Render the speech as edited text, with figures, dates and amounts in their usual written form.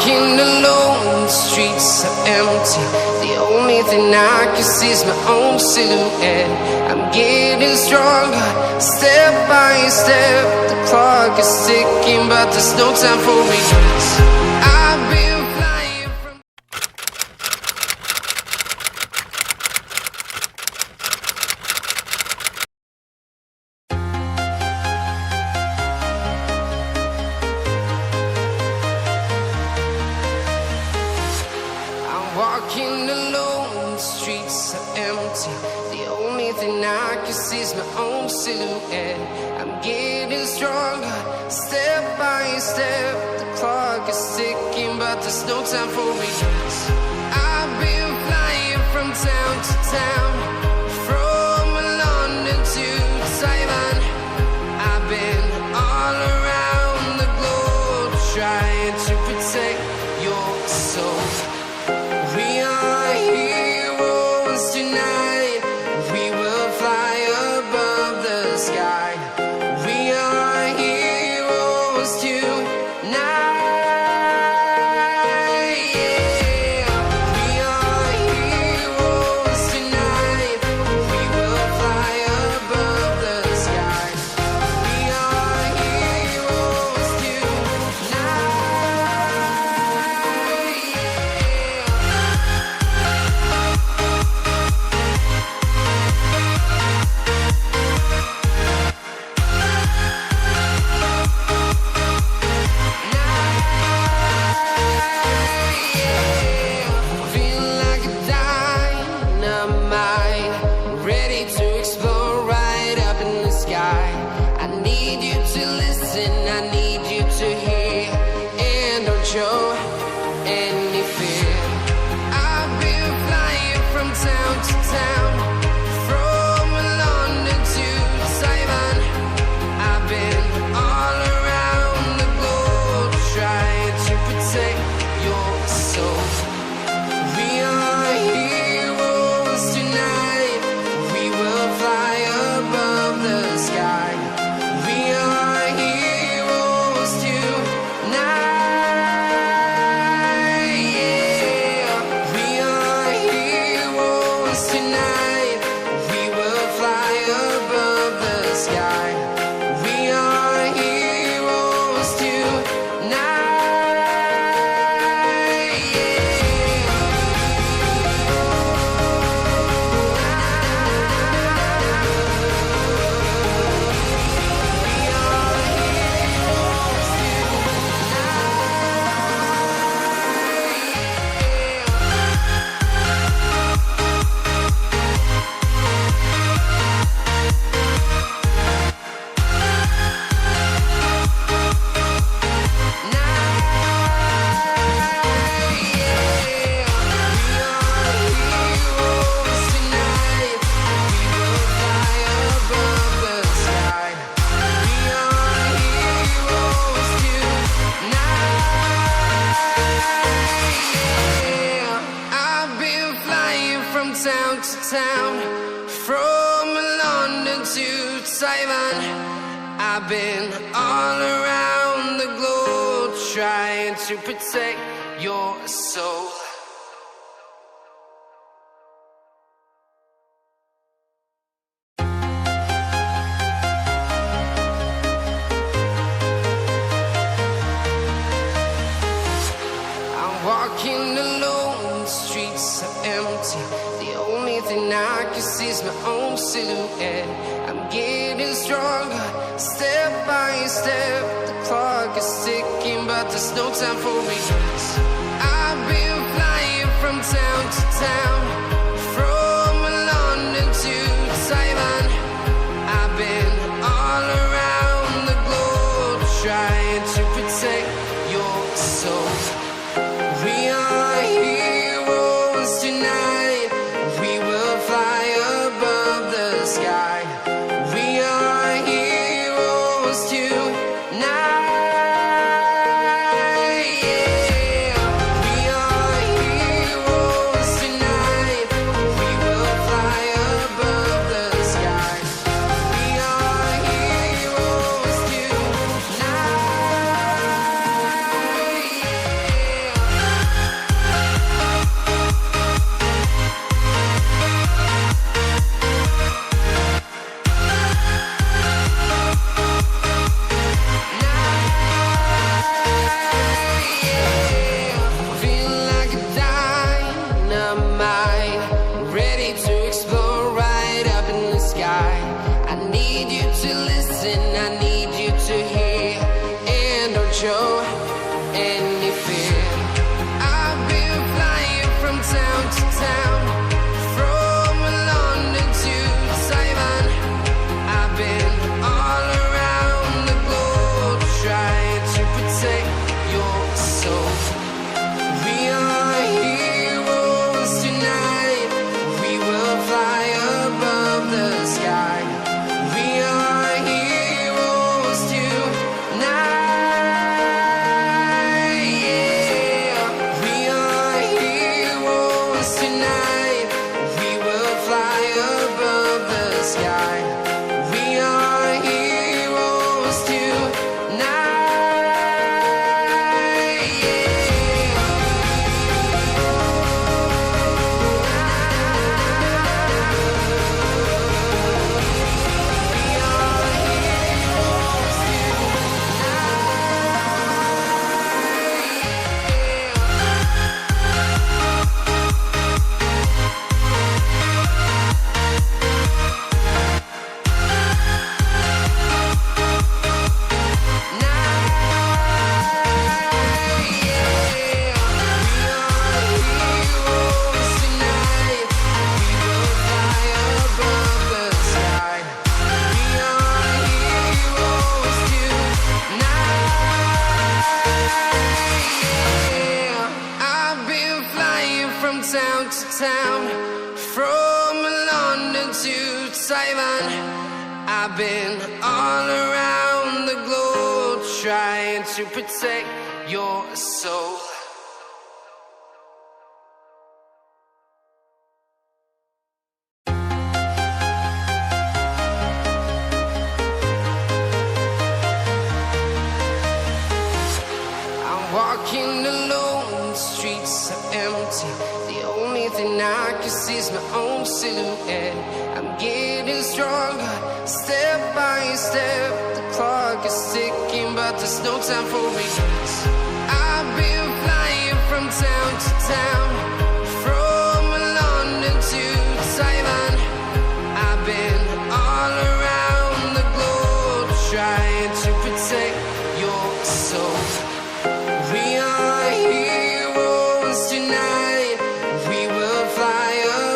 walking alone, the streets are empty. The only thing I can see is my own silhouette. I'm getting stronger, step by step. The clock is ticking, but there's no time for regrets. I've been flying from walking alone, the streets are empty. The only thing I can see is my own silhouette. I'm getting stronger, step by step. The clock is ticking, but there's no time for regrets. I've been flying from town to town, from London to Taiwan. I've been all around the globe, trying to protect your soul. We are heroes tonight. We will fly above the sky. We are heroes tonight. Yeah. We are heroes tonight. We will fly above the sky. We are heroes tonight. Show any fear. I've been flying from town to town, from London to Taiwan. I've been all around the globe, trying to protect your soul. We are heroes tonight. We will fly above the sky. We are heroes tonight. Town to town, from London to Taiwan. I've been all around the globe, trying to protect your soul. I'm walking alone, the streets are empty. The only thing I can see is my own silhouette. I'm getting stronger, step by step. The clock is ticking, but there's no time for regrets. I've been flying from town to town, from London to Taiwan. I've been all around the globe, trying to protect your soul. We are heroes tonight. We will fly above the sky. We are heroes tonight. Yeah. We are heroes tonight. sky. We are heroes tonight. Town to town, from London to Taiwan. I've been all around the globe trying to protect your soul. I'm walking alone, the streets are empty. The only thing I can see is my own silhouette. I'm getting stronger, step by step. The clock is ticking, but there's no time for regrets. I've been flying from town to town, from London to Taiwan. I've been all around the globe trying to protect